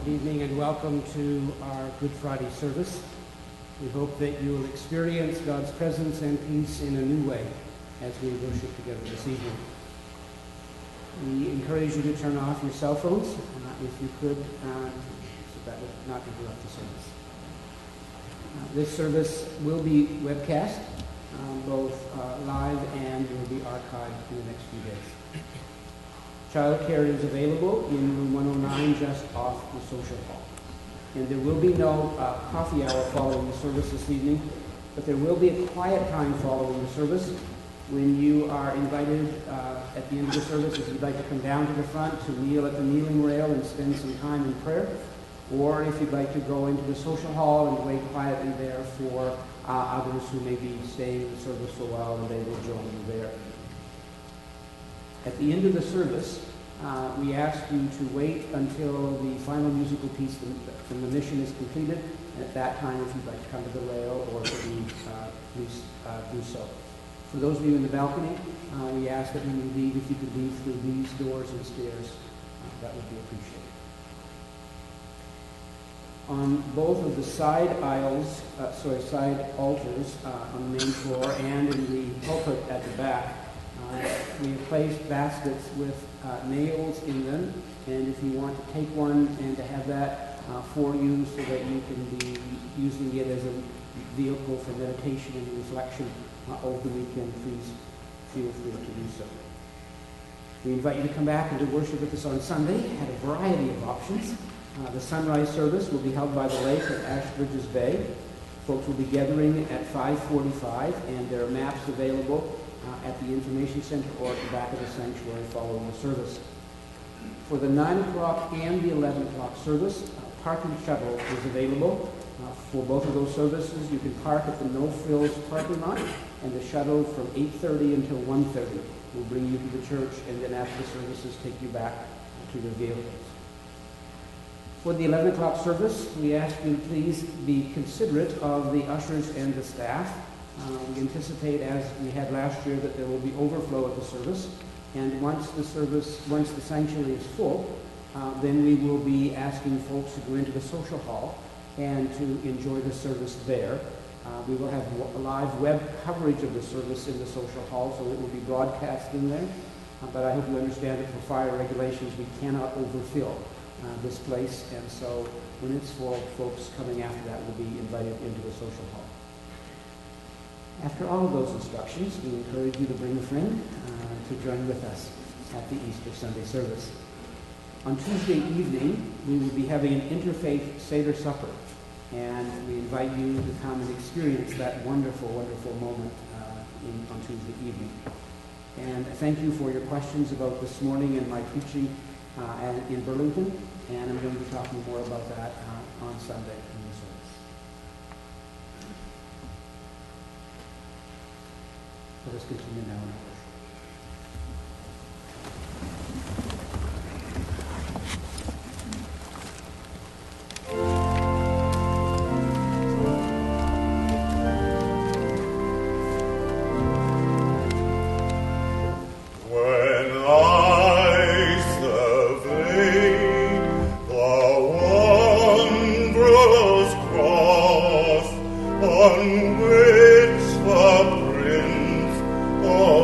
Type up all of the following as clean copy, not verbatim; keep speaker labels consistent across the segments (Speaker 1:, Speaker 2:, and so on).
Speaker 1: Good evening and welcome to our Good Friday service. We hope that you will experience God's presence and peace in a new way as we worship together this evening. We encourage you to turn off your cell phones, if you could, so that would not interrupt the service. This service will be webcast, both live and will be archived in the next few days. Childcare is available in room 109 just off the social hall. And there will be no coffee hour following the service this evening, but there will be a quiet time following the service when you are invited at the end of the service, if you'd like to come down to the front to kneel at the kneeling rail and spend some time in prayer, or if you'd like to go into the social hall and wait quietly there for others who may be staying in the service for a while, and they will join you there. At the end of the service, we ask you to wait until the final musical piece from the mission is completed. And at that time, if you'd like to come to the rail or to leave, please do so. For those of you in the balcony, we ask that when you leave, if you could leave through these doors and stairs, that would be appreciated. On both of the side altars on the main floor and in the pulpit at the back, we have placed baskets with nails in them, and if you want to take one and to have that for you so that you can be using it as a vehicle for meditation and reflection over the weekend, please feel free to do so. We invite you to come back and to worship with us on Sunday at a variety of options. The sunrise service will be held by the lake at Ashbridges Bay. Folks will be gathering at 5:45, and there are maps available at the information center or at the back of the sanctuary following the service. For the 9 o'clock and the 11 o'clock service, parking shuttle is available. For both of those services, you can park at the No Frills parking lot, and the shuttle from 8:30 until 1:30 will bring you to the church, and then after the services, take you back to your vehicles. For the 11 o'clock service, we ask you to please be considerate of the ushers and the staff. We anticipate, as we had last year, that there will be overflow at the service, and once the sanctuary is full, then we will be asking folks to go into the social hall and to enjoy the service there. We will have a live web coverage of the service in the social hall, so it will be broadcast in there. But I hope you understand that for fire regulations, we cannot overfill this place, and so when it's full, folks coming after that will be invited into the social hall. After all of those instructions, we encourage you to bring a friend to join with us at the Easter Sunday service. On Tuesday evening, we will be having an interfaith Seder supper, and we invite you to come and experience that wonderful, wonderful moment on Tuesday evening. And thank you for your questions about this morning and my preaching in Burlington, and I'm going to be talking more about that on Sunday in the service. Let us continue now in our worship.
Speaker 2: On which the Prince of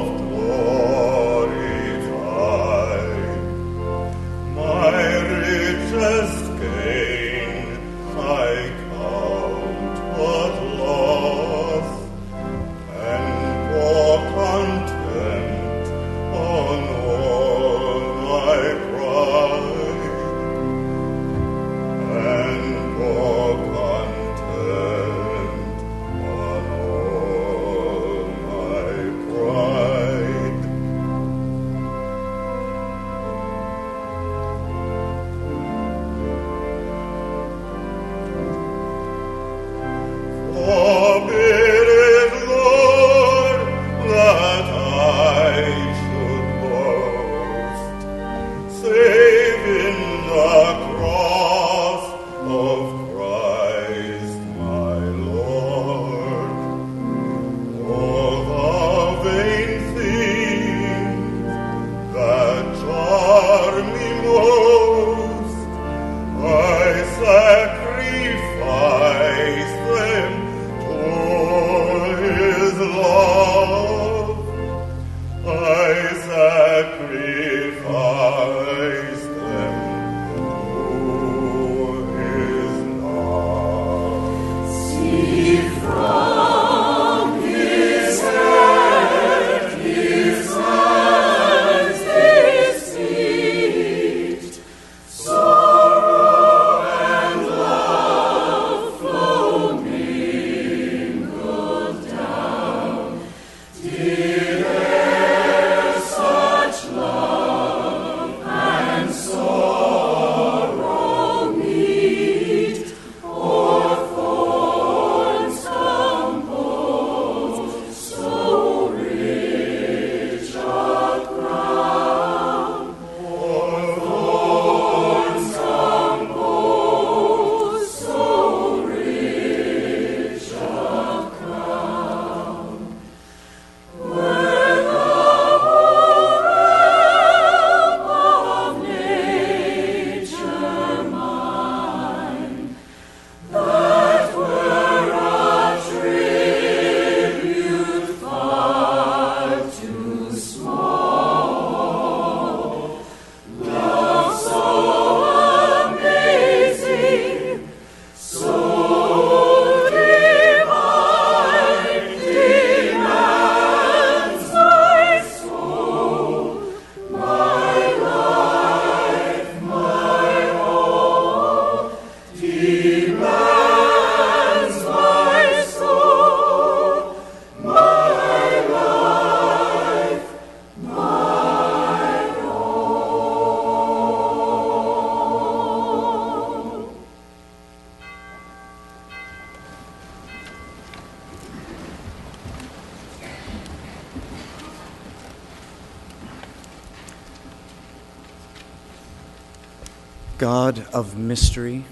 Speaker 2: God of mystery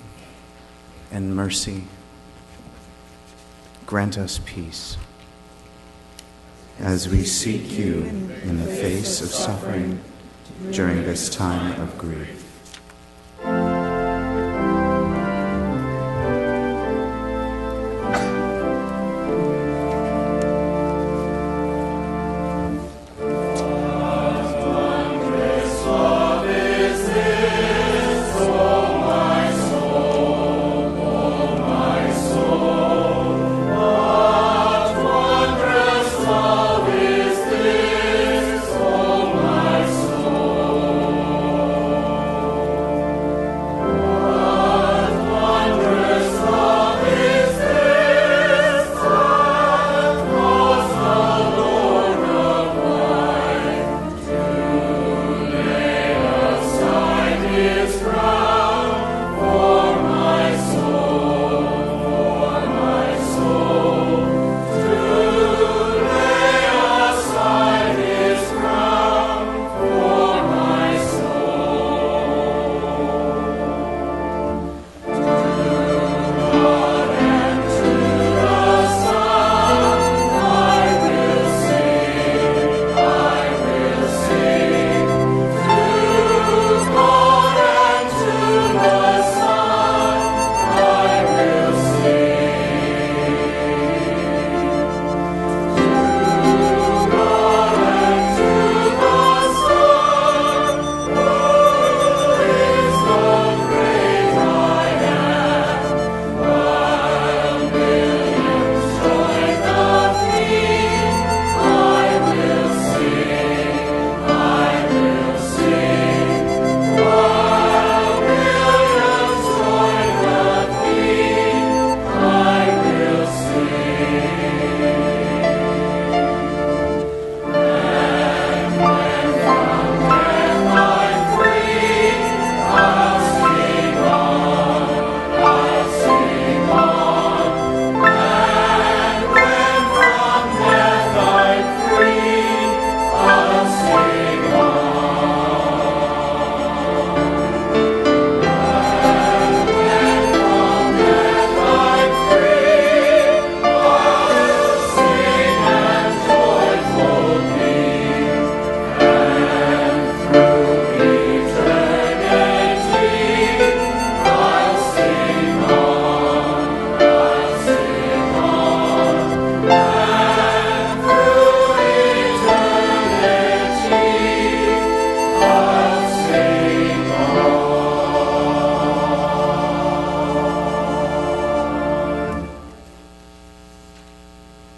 Speaker 2: and mercy, grant us peace as we seek you in the face of suffering during this time of grief.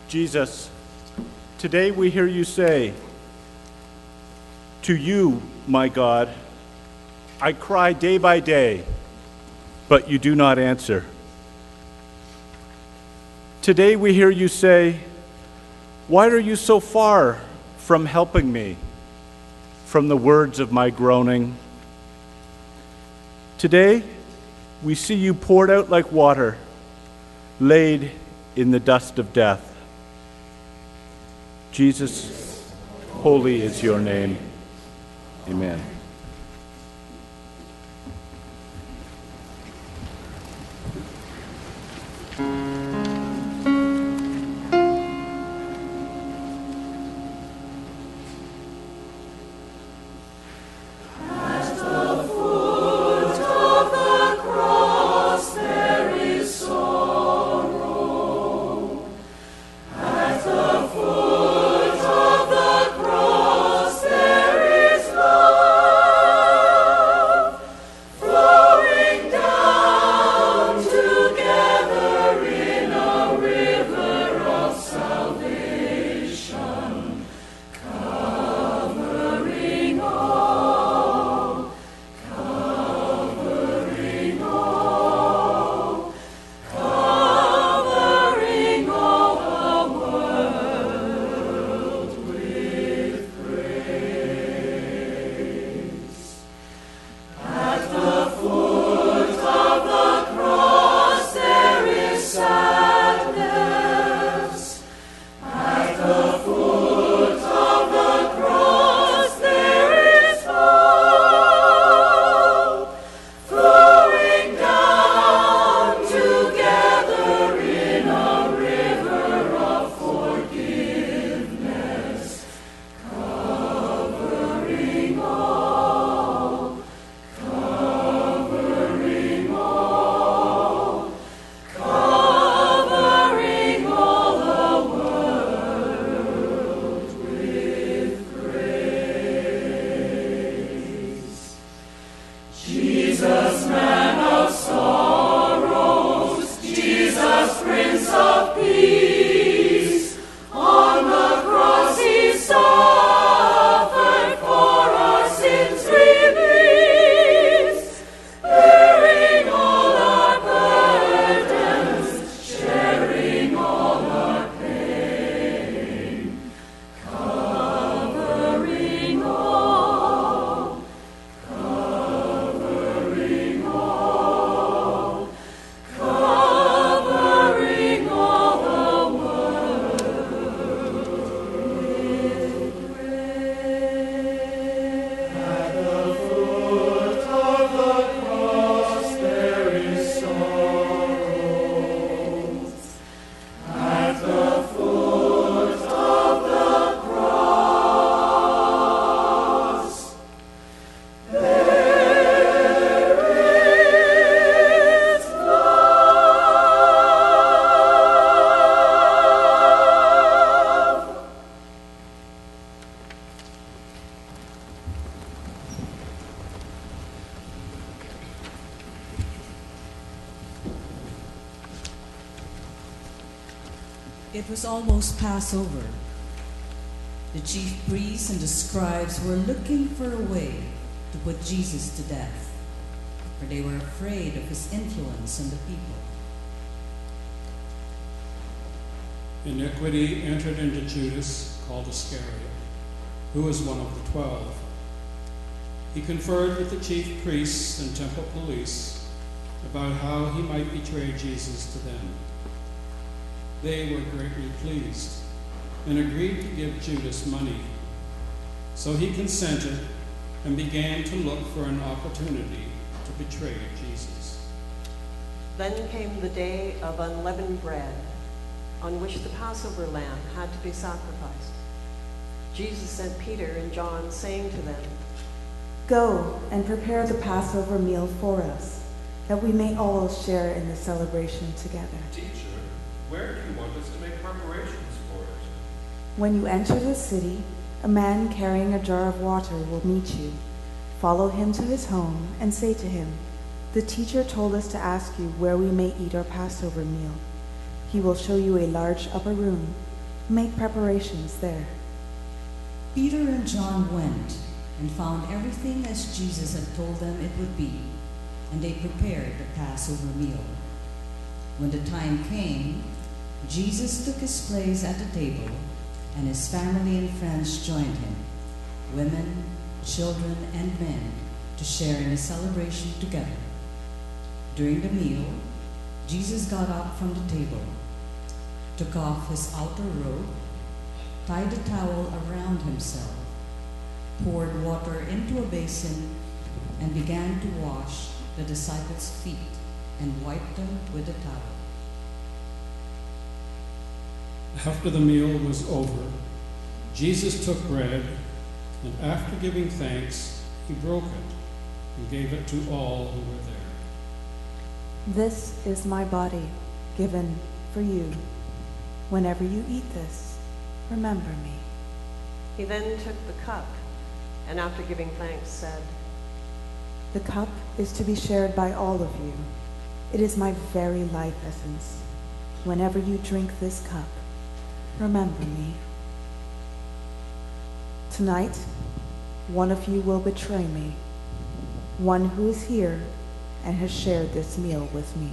Speaker 3: Jesus, today we hear you say, "To you, my God, I cry day by day, but you do not answer." Today we hear you say, "Why are you so far from helping me, from the words of my groaning?" Today we see you poured out like water, laid in the dust of death. Jesus, holy is your name. Amen.
Speaker 4: Lord. It was almost Passover. The chief priests and the scribes were looking for a way to put Jesus to death, for they were afraid of his influence on the people.
Speaker 5: Iniquity entered into Judas, called Iscariot, who was one of the 12. He conferred with the chief priests and temple police about how he might betray Jesus to them. They were greatly pleased and agreed to give Judas money. So he consented and began to look for an opportunity to betray Jesus.
Speaker 6: Then came the day of unleavened bread, on which the Passover lamb had to be sacrificed. Jesus sent Peter and John, saying to them,
Speaker 7: "Go and prepare the Passover meal for us, that we may all share in the celebration together."
Speaker 8: Teacher, where do you want us to make preparations for it?
Speaker 7: When you enter the city, a man carrying a jar of water will meet you. Follow him to his home and say to him, "The teacher told us to ask you where we may eat our Passover meal." He will show you a large upper room. Make preparations there.
Speaker 4: Peter and John went and found everything as Jesus had told them it would be, and they prepared the Passover meal. When the time came, Jesus took his place at the table, and his family and friends joined him, women, children, and men, to share in the celebration together. During the meal, Jesus got up from the table, took off his outer robe, tied a towel around himself, poured water into a basin, and began to wash the disciples' feet and wiped them with the towel.
Speaker 5: After the meal was over, Jesus took bread, and after giving thanks, he broke it and gave it to all who were there.
Speaker 7: This is my body, given for you. Whenever you eat this, remember me.
Speaker 6: He then took the cup, and after giving thanks, said,
Speaker 7: The cup is to be shared by all of you. It is my very life essence. Whenever you drink this cup, remember me. Tonight, one of you will betray me, one who is here and has shared this meal with me.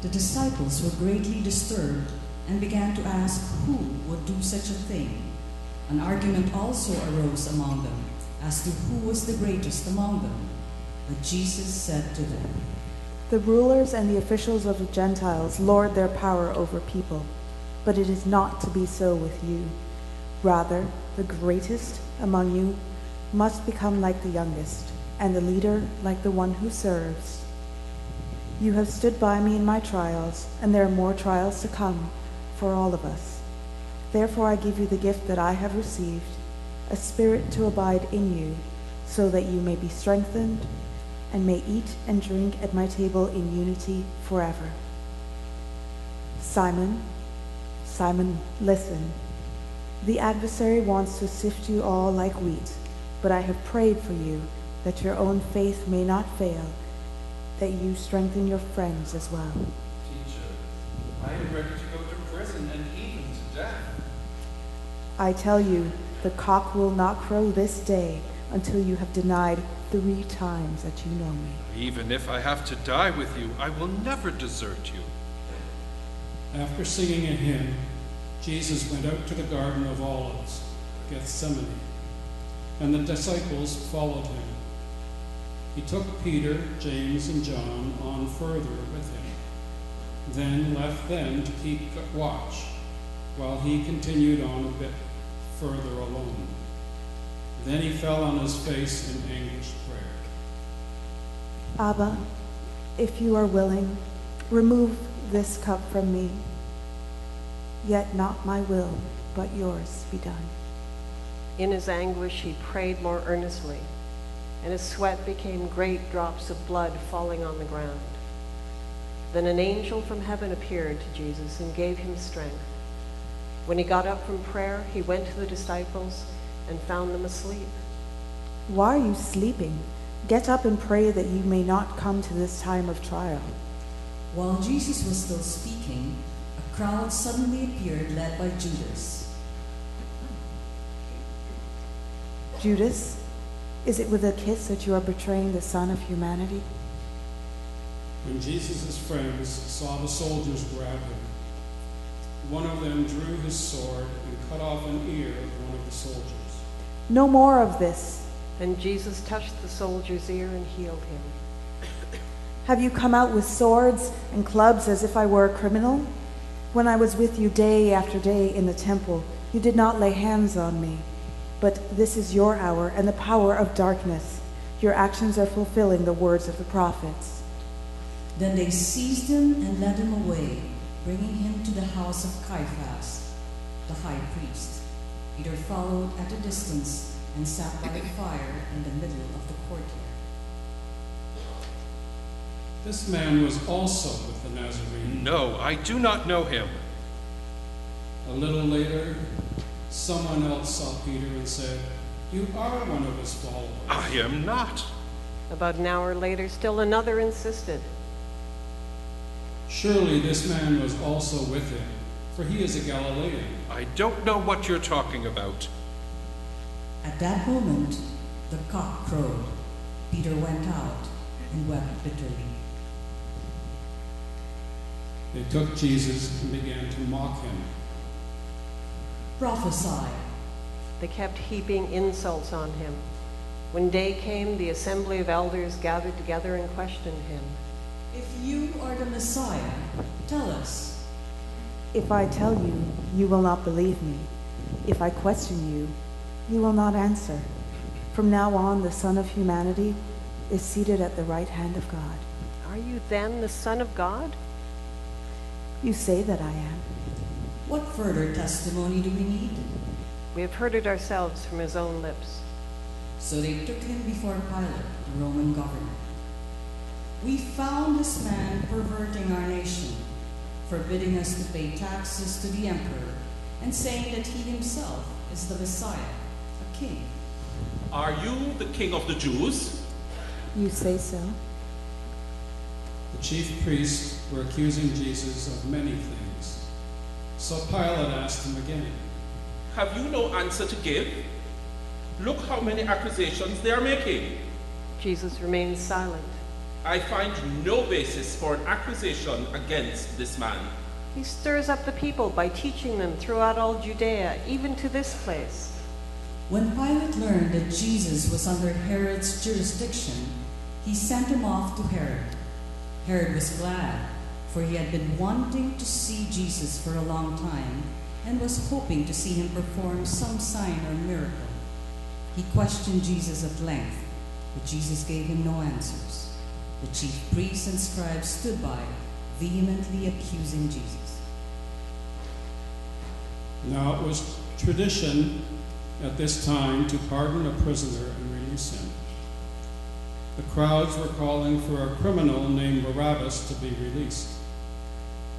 Speaker 4: The disciples were greatly disturbed and began to ask who would do such a thing. An argument also arose among them as to who was the greatest among them. But Jesus said to them,
Speaker 7: The rulers and the officials of the Gentiles lord their power over people, but it is not to be so with you. Rather, the greatest among you must become like the youngest, and the leader like the one who serves. You have stood by me in my trials, and there are more trials to come for all of us. Therefore I give you the gift that I have received, a spirit to abide in you, so that you may be strengthened and may eat and drink at my table in unity forever. Simon, Simon, listen. The adversary wants to sift you all like wheat, but I have prayed for you that your own faith may not fail, that you strengthen your friends as well.
Speaker 8: Teacher, I am ready to go to prison and even to death.
Speaker 7: I tell you, the cock will not crow this day until you have denied 3 times that you know me.
Speaker 8: Even if I have to die with you, I will never desert you.
Speaker 5: After singing a hymn, Jesus went out to the Garden of Olives, Gethsemane, and the disciples followed him. He took Peter, James, and John on further with him, then left them to keep watch, while he continued on a bit further alone. Then he fell on his face in anguished prayer.
Speaker 7: Abba, if you are willing, remove this cup from me. Yet not my will, but yours be done.
Speaker 6: In his anguish, he prayed more earnestly, and his sweat became great drops of blood falling on the ground. Then an angel from heaven appeared to Jesus and gave him strength. When he got up from prayer, he went to the disciples and found them asleep.
Speaker 7: Why are you sleeping? Get up and pray that you may not come to this time of trial.
Speaker 4: While Jesus was still speaking, a crowd suddenly appeared, led by Judas.
Speaker 7: Judas, is it with a kiss that you are betraying the Son of Humanity?
Speaker 5: When Jesus' friends saw the soldiers grab him, one of them drew his sword and cut off an ear of one of the soldiers.
Speaker 7: No more of this.
Speaker 6: Then Jesus touched the soldier's ear and healed him.
Speaker 7: Have you come out with swords and clubs as if I were a criminal? When I was with you day after day in the temple, you did not lay hands on me. But this is your hour and the power of darkness. Your actions are fulfilling the words of the prophets.
Speaker 4: Then they seized him and led him away, bringing him to the house of Caiaphas, the high priest. Peter followed at a distance and sat by the fire in the middle of the courtyard.
Speaker 5: This man was also with the Nazarene.
Speaker 8: No, I do not know him.
Speaker 5: A little later, someone else saw Peter and said, "You are one of his followers."
Speaker 8: I am not.
Speaker 6: About an hour later, still another insisted.
Speaker 5: Surely this man was also with him, for he is a Galilean.
Speaker 8: I don't know what you're talking about.
Speaker 4: At that moment, the cock crowed. Peter went out and wept bitterly.
Speaker 5: They took Jesus and began to mock him.
Speaker 4: Prophesy.
Speaker 6: They kept heaping insults on him. When day came, the assembly of elders gathered together and questioned him.
Speaker 4: If you are the Messiah, tell us.
Speaker 7: If I tell you, you will not believe me. If I question you, you will not answer. From now on, the Son of Humanity is seated at the right hand of God.
Speaker 6: Are you then the Son of God?
Speaker 7: You say that I am.
Speaker 4: What further testimony do we need?
Speaker 6: We have heard it ourselves from his own lips.
Speaker 4: So they took him before Pilate, the Roman governor. We found this man perverting our nation, forbidding us to pay taxes to the emperor, and saying that he himself is the Messiah, a king.
Speaker 9: Are you the king of the Jews?
Speaker 7: You say so.
Speaker 5: The chief priests were accusing Jesus of many things. So Pilate asked him again,
Speaker 9: Have you no answer to give? Look how many accusations they are making.
Speaker 6: Jesus remained silent.
Speaker 9: I find no basis for an accusation against this man.
Speaker 6: He stirs up the people by teaching them throughout all Judea, even to this place.
Speaker 4: When Pilate learned that Jesus was under Herod's jurisdiction, he sent him off to Herod. Herod was glad, for he had been wanting to see Jesus for a long time and was hoping to see him perform some sign or miracle. He questioned Jesus at length, but Jesus gave him no answers. The chief priests and scribes stood by, vehemently accusing Jesus.
Speaker 5: Now it was tradition at this time to pardon a prisoner and release him. The crowds were calling for a criminal named Barabbas to be released.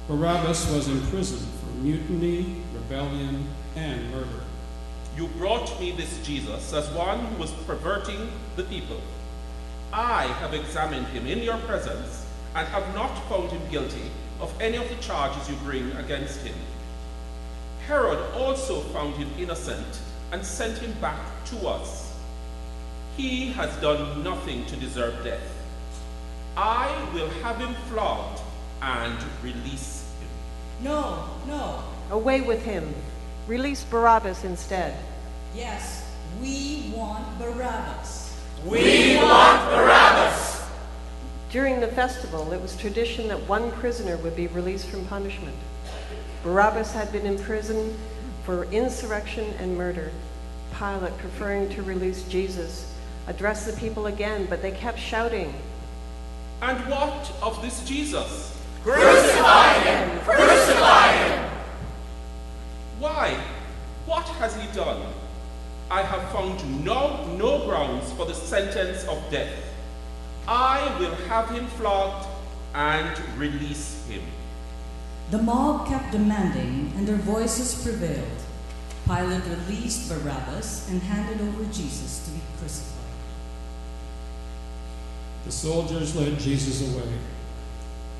Speaker 5: Barabbas was in prison for mutiny, rebellion, and murder.
Speaker 9: You brought me this Jesus as one who was perverting the people. I have examined him in your presence and have not found him guilty of any of the charges you bring against him. Herod also found him innocent and sent him back to us. He has done nothing to deserve death. I will have him flogged and release him.
Speaker 4: No, no.
Speaker 6: Away with him. Release Barabbas instead.
Speaker 4: Yes, we want Barabbas.
Speaker 9: We want Barabbas!
Speaker 6: During the festival, it was tradition that one prisoner would be released from punishment. Barabbas had been in prison for insurrection and murder. Pilate, preferring to release Jesus, addressed the people again, but they kept shouting,
Speaker 9: And what of this Jesus?
Speaker 10: Crucify him! Crucify him!
Speaker 9: Why? What has he done? I have found no grounds for the sentence of death. I will have him flogged and release him.
Speaker 4: The mob kept demanding, and their voices prevailed. Pilate released Barabbas and handed over Jesus to be crucified.
Speaker 5: The soldiers led Jesus away.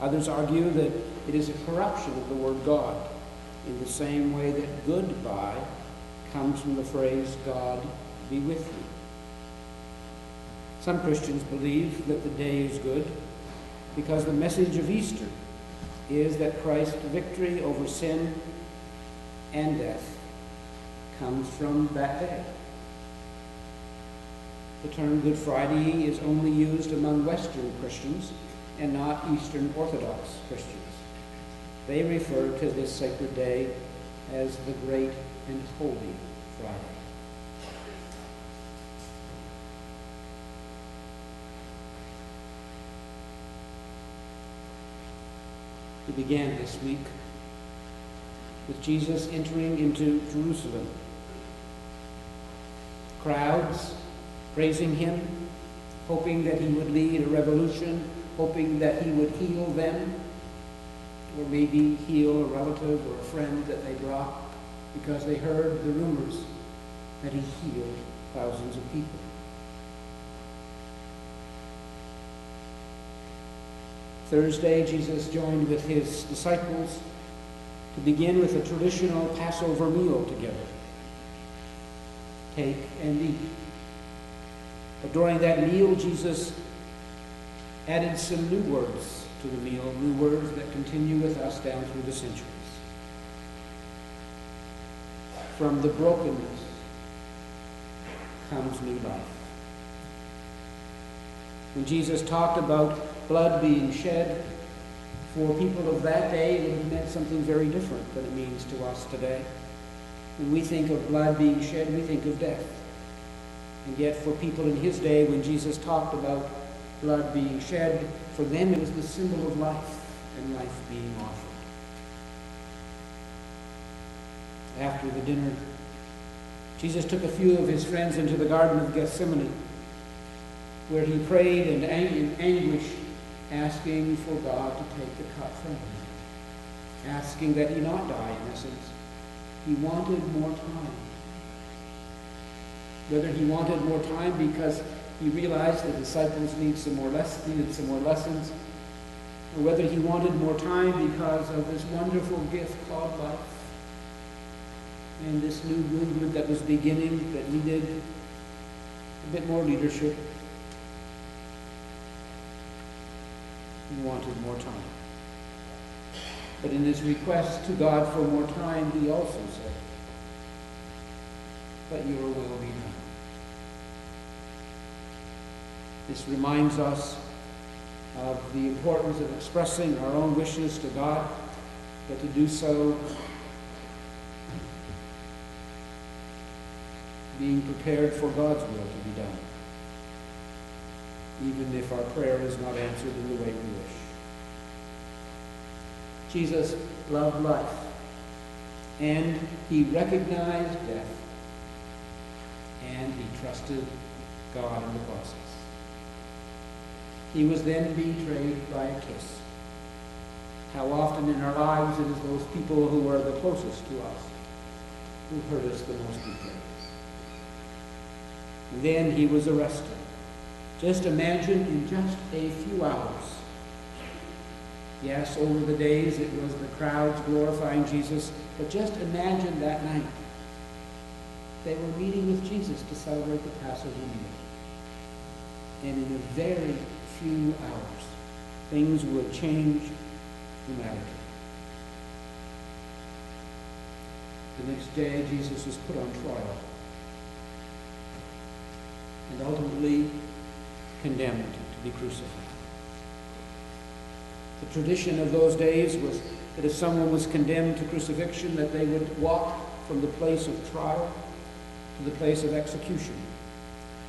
Speaker 1: Others argue that it is a corruption of the word God, in the same way that goodbye comes from the phrase, God be with you. Some Christians believe that the day is good because the message of Easter is that Christ's victory over sin and death comes from that day. The term Good Friday is only used among Western Christians and not Eastern Orthodox Christians. They refer to this sacred day as the Great and Holy Friday. We began this week with Jesus entering into Jerusalem. Crowds praising him, hoping that he would lead a revolution, hoping that he would heal them, or maybe heal a relative or a friend that they brought because they heard the rumors that he healed thousands of people. Thursday, Jesus joined with his disciples to begin with a traditional Passover meal together. Take and eat. But during that meal, Jesus added some new words to the meal, new words that continue with us down through the centuries. From the brokenness comes new life. When Jesus talked about blood being shed, for people of that day, it would have meant something very different than it means to us today. When we think of blood being shed, we think of death. And yet for people in his day, when Jesus talked about blood being shed, for them it was the symbol of life and life being offered. After the dinner, Jesus took a few of his friends into the Garden of Gethsemane, where he prayed in anguish, asking for God to take the cup from him, asking that he not die, in essence. He wanted more time. Whether he wanted more time because he realized the disciples needed some more lessons, or whether he wanted more time because of this wonderful gift called life, and this new movement that was beginning that needed a bit more leadership. He wanted more time. But in his request to God for more time, he also said, "But your will be done." This reminds us of the importance of expressing our own wishes to God, but to do so being prepared for God's will to be done, even if our prayer is not answered in the way we wish. Jesus loved life, and he recognized death, and he trusted God in the process. He was then betrayed by a kiss. How often in our lives it is those people who are the closest to us who hurt us the most deeply. Then he was arrested. Just imagine in just a few hours. Yes, over the days it was the crowds glorifying Jesus, but just imagine that night. They were meeting with Jesus to celebrate the Passover meal. And in a very few hours, things would change dramatically. The next day, Jesus was put on trial and ultimately condemned to be crucified. The tradition of those days was that if someone was condemned to crucifixion, that they would walk from the place of trial to the place of execution,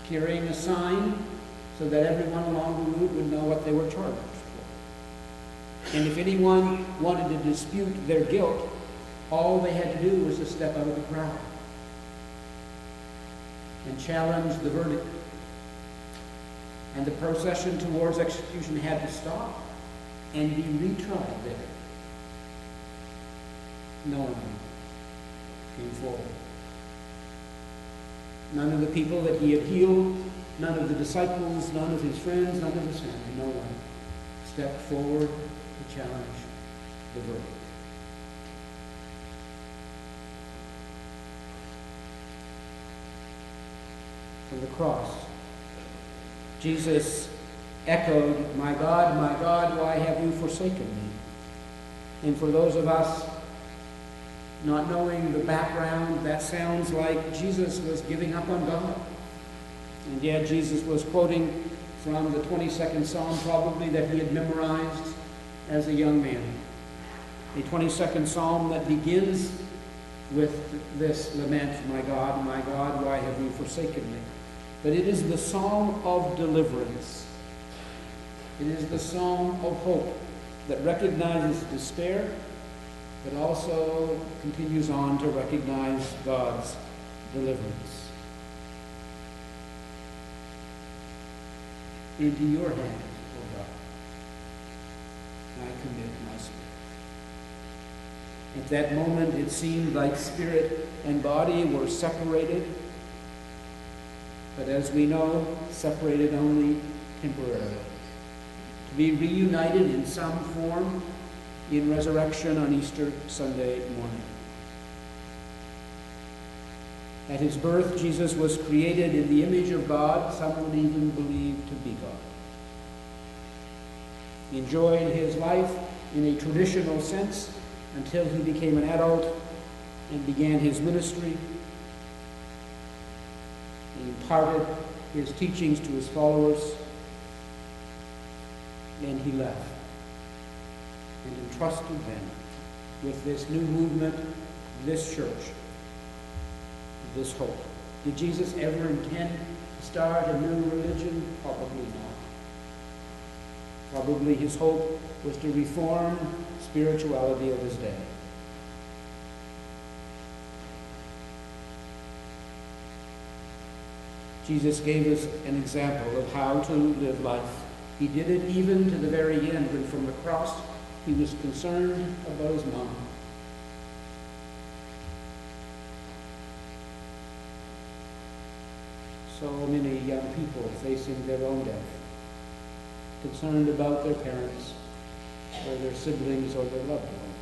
Speaker 1: carrying a sign so that everyone along the route would know what they were charged for. And if anyone wanted to dispute their guilt, all they had to do was to step out of the crowd and challenge the verdict. And the procession towards execution had to stop and be retried there. No one came forward. None of the people that he had healed, none of the disciples, none of his friends, none of his family, no one stepped forward to challenge the verdict. From the cross, Jesus echoed, my God, why have you forsaken me?" And for those of us not knowing the background, that sounds like Jesus was giving up on God. And yet Jesus was quoting from the 22nd Psalm, probably, that he had memorized as a young man. A 22nd Psalm that begins with this lament, my God, why have you forsaken me?" But it is the psalm of deliverance. It is the psalm of hope that recognizes despair, but also continues on to recognize God's deliverance. Into your hands, O God, I commit my spirit. At that moment, it seemed like spirit and body were separated, but as we know, separated only temporarily, to be reunited in some form in resurrection on Easter Sunday morning. At his birth, Jesus was created in the image of God, some would even believe to be God. He enjoyed his life in a traditional sense until he became an adult and began his ministry. He imparted his teachings to his followers, and he left and entrusted them with this new movement, this church, this hope. Did Jesus ever intend to start a new religion? Probably not. Probably his hope was to reform spirituality of his day. Jesus gave us an example of how to live life. He did it even to the very end, when from the cross he was concerned about his mom. So many young people facing their own death, concerned about their parents or their siblings or their loved one.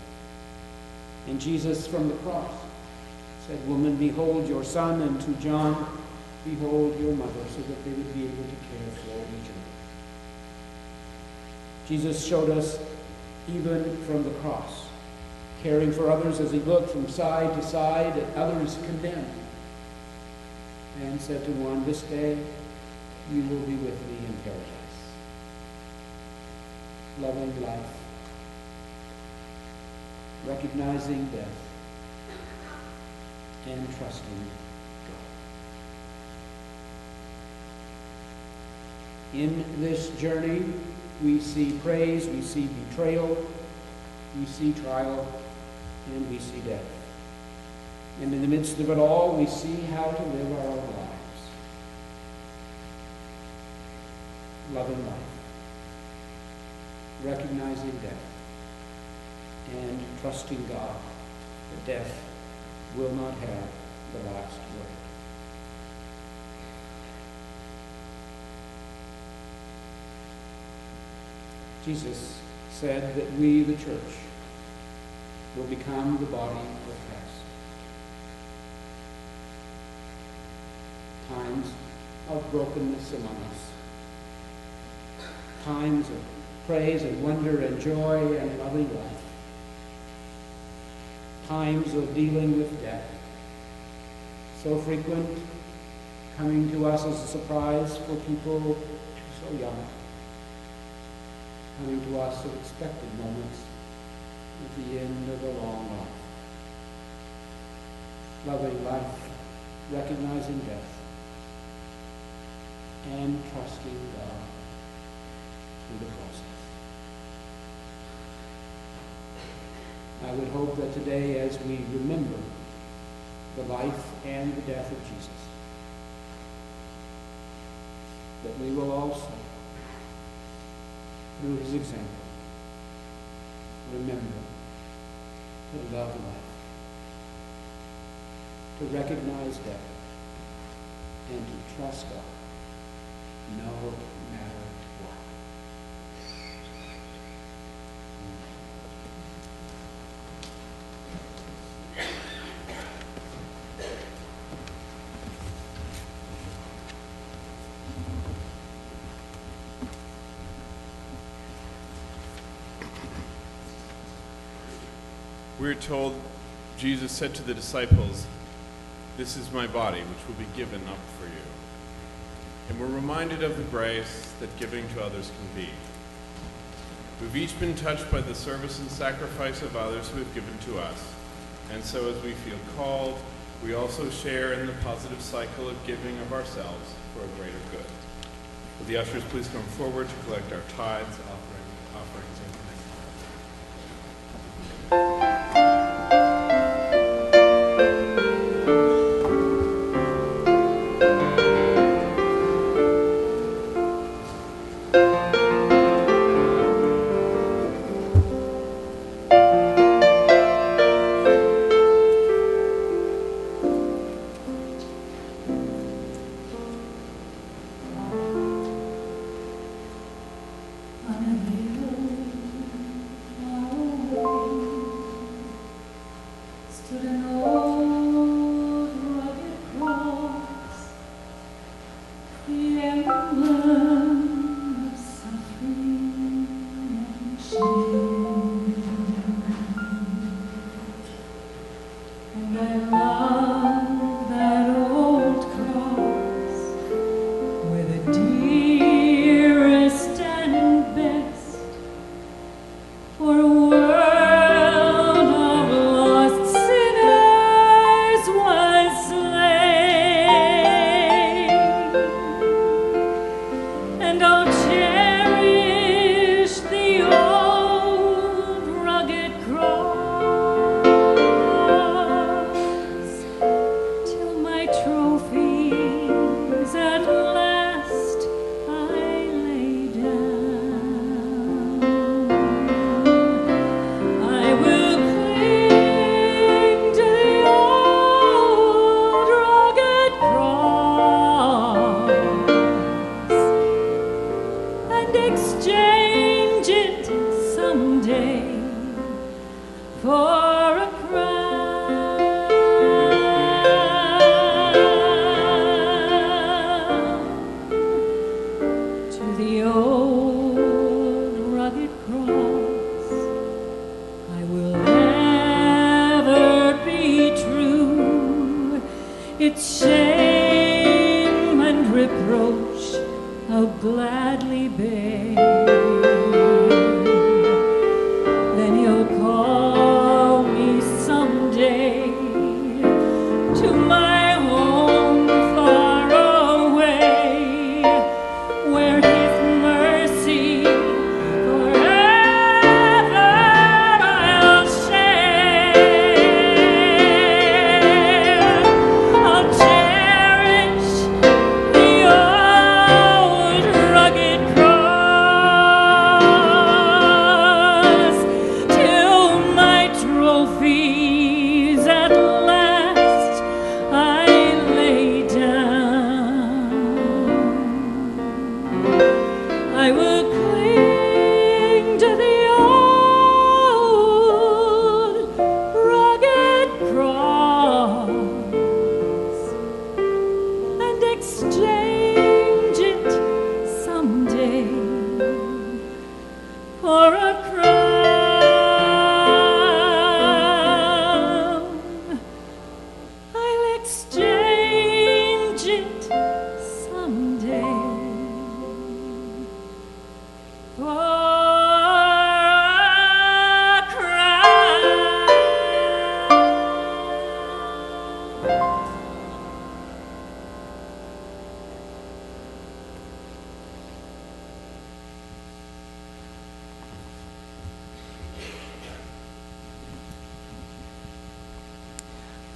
Speaker 1: And Jesus from the cross said, "Woman, behold your son," and to John, "Behold your mother," so that they would be able to care for each other. Jesus showed us, even from the cross, caring for others as he looked from side to side at others condemned, and said to one, "This day you will be with me in paradise." Loving life, recognizing death, and trusting God. In this journey, we see praise, we see betrayal, we see trial, and we see death. And in the midst of it all, we see how to live our own lives. Loving life, recognizing death, and trusting God that death will not have the last word. Jesus said that we, the church, will become the body of Christ. Times of brokenness among us. Times of praise and wonder and joy and loving life. Times of dealing with death. So frequent, coming to us as a surprise for people so young. Coming to us at expected moments at the end of a long life. Loving life, recognizing death, and trusting God through the process. I would hope that today, as we remember the life and the death of Jesus, that we will also, through his example, remember to love life, to recognize death, and to trust God, no matter what.
Speaker 11: We're told Jesus said to the disciples, "This is my body, which will be given up for you." And we're reminded of the grace that giving to others can be. We've each been touched by the service and sacrifice of others who have given to us. And so as we feel called, we also share in the positive cycle of giving of ourselves for a greater good. Will the ushers please come forward to collect our tithes, offerings, and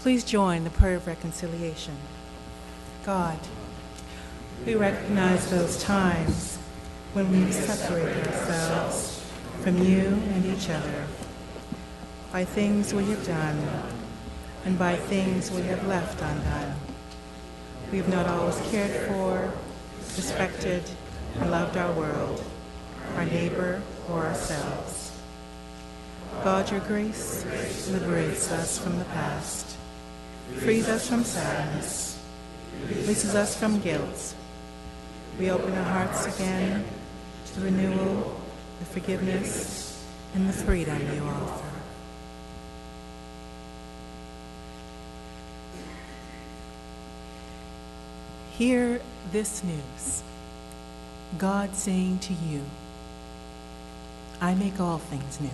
Speaker 12: Please join the prayer of reconciliation. God, we recognize those times when we separate ourselves from you and each other by things we have done and by things we have left undone. We have not always cared for, respected, and loved our world, our neighbor, or ourselves. God, your grace liberates us from the past, frees us from sadness, releases us from guilt. We open our hearts again to the renewal, the forgiveness, and the freedom you offer. Hear this news. God saying to you, I make all things new.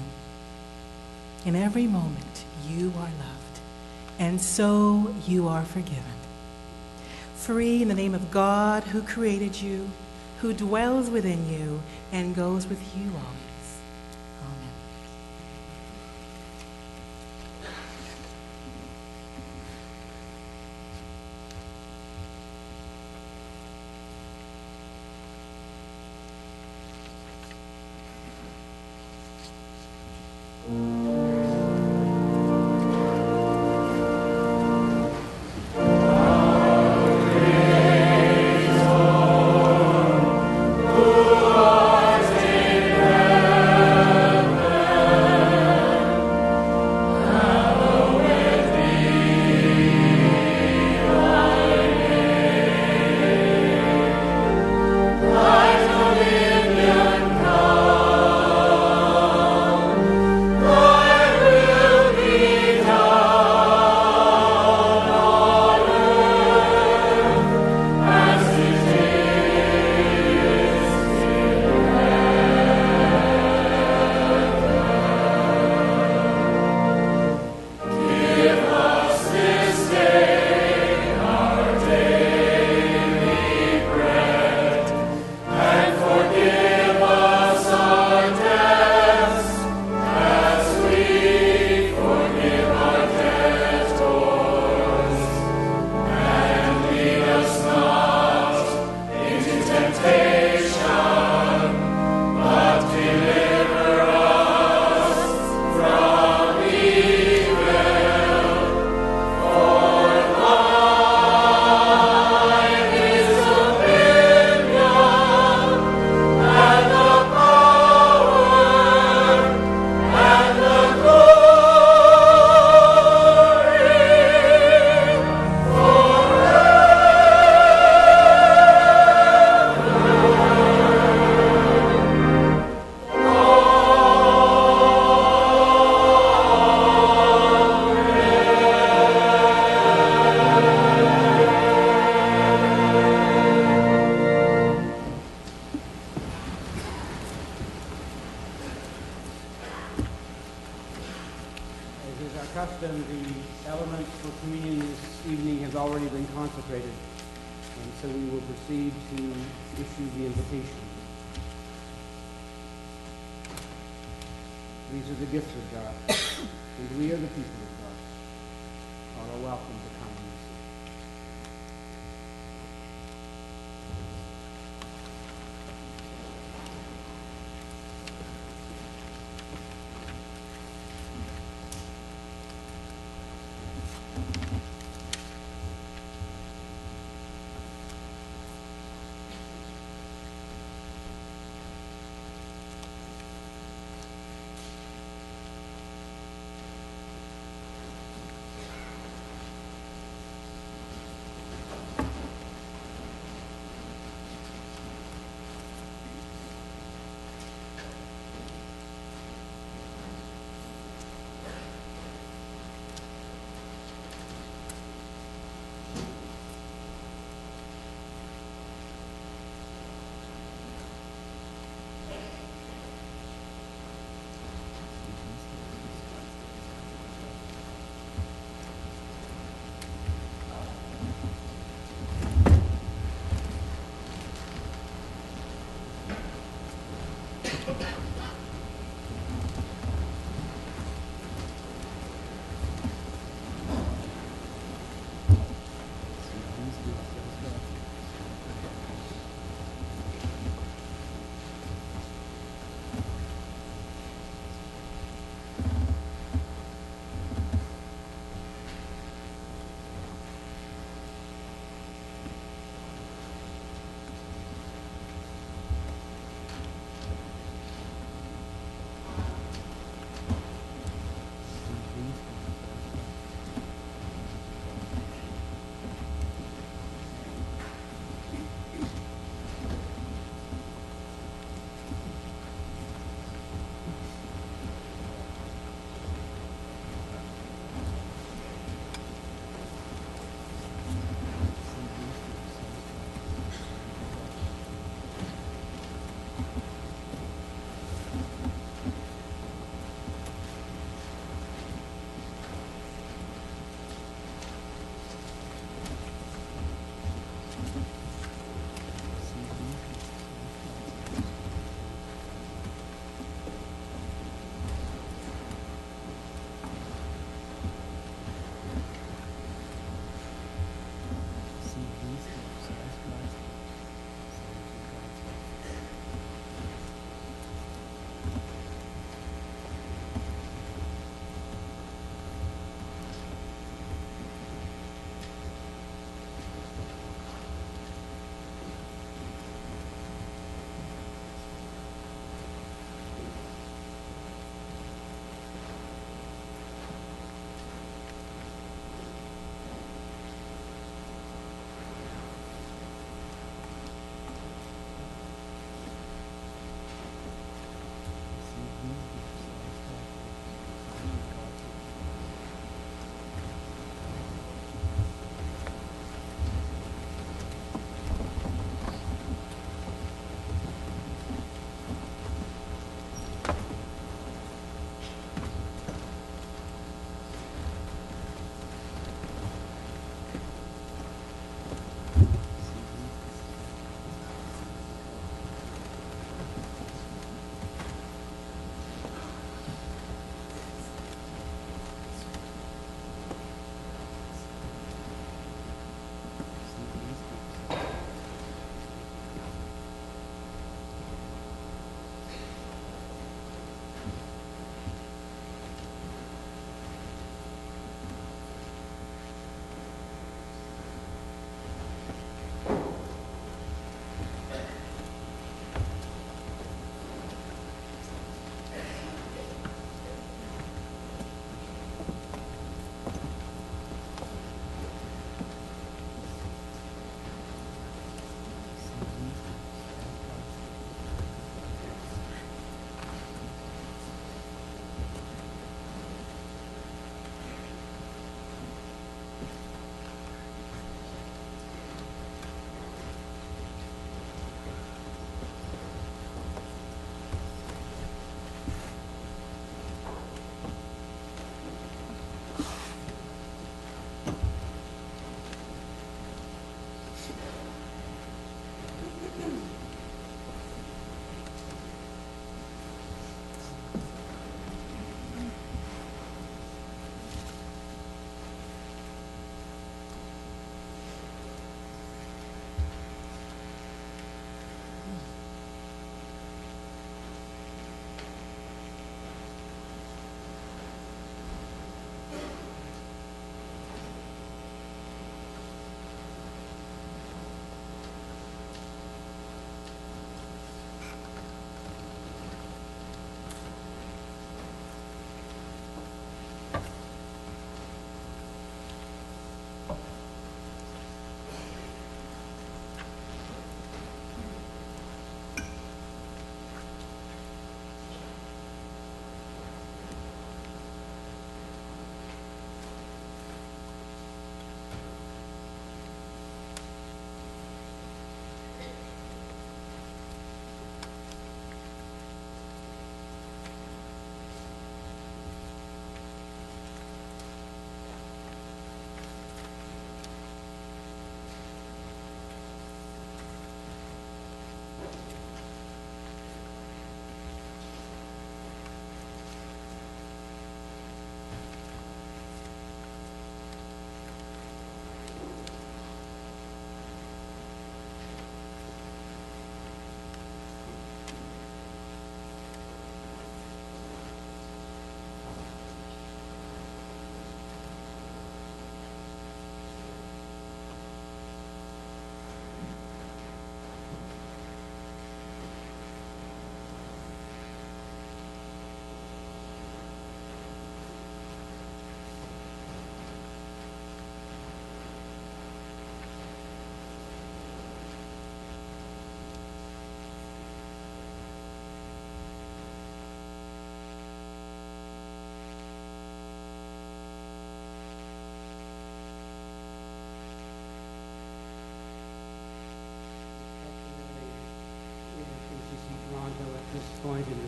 Speaker 12: In every moment you are loved, and so you are forgiven. Free in the name of God who created you, who dwells within you, and goes with you always. Amen.
Speaker 1: custom, the elements for communion this evening has already been consecrated, and so we will proceed to issue the invitation. These are the gifts of God, and we are the people of God. All are welcome to come and receive.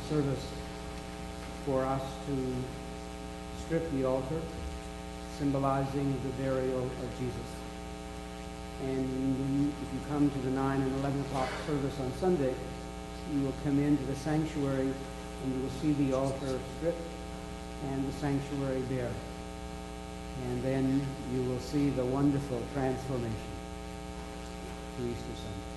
Speaker 1: service for us to strip the altar, symbolizing the burial of Jesus. And if you come to the 9 and 11 o'clock service on Sunday, you will come into the sanctuary and you will see the altar stripped and the sanctuary bare. And then you will see the wonderful transformation to Easter Sunday.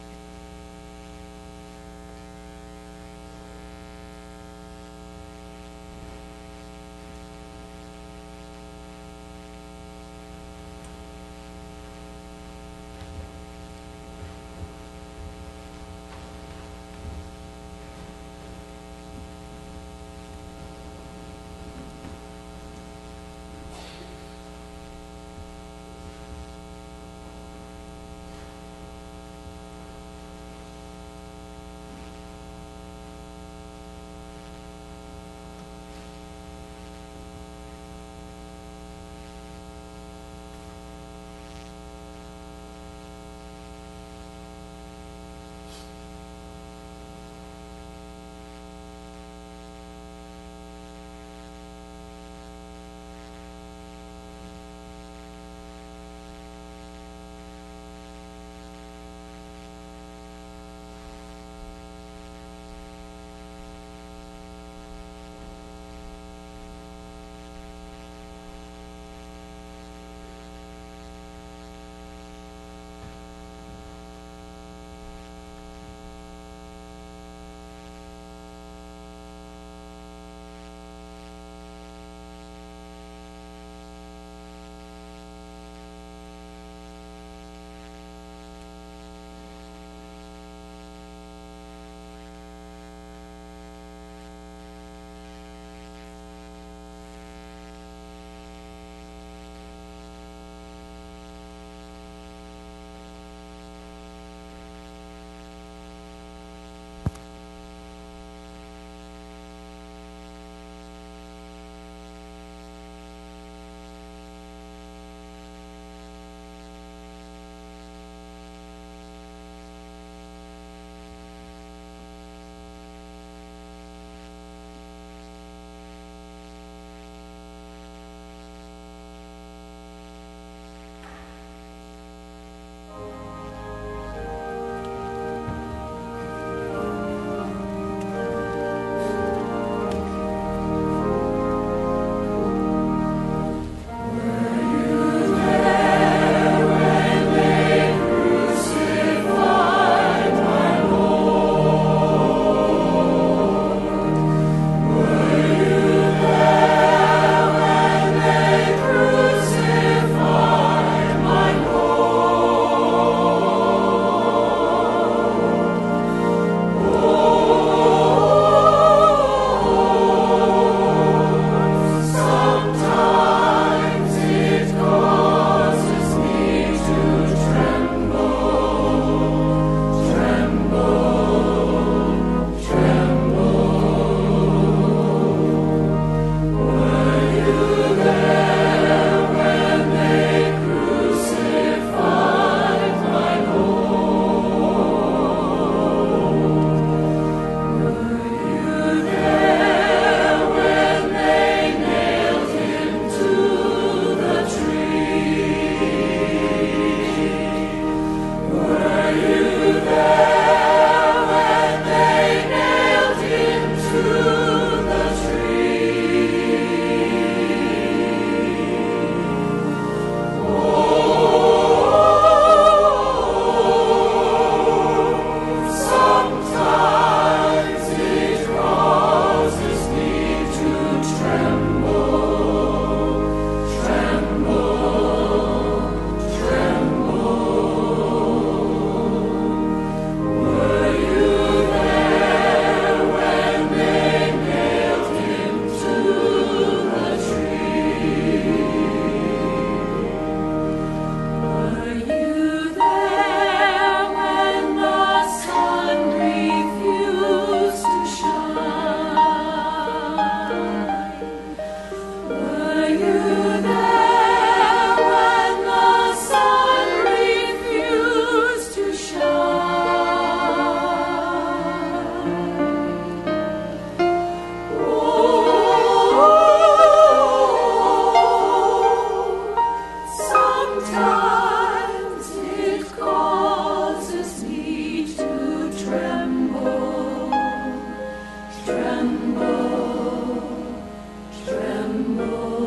Speaker 10: Lord.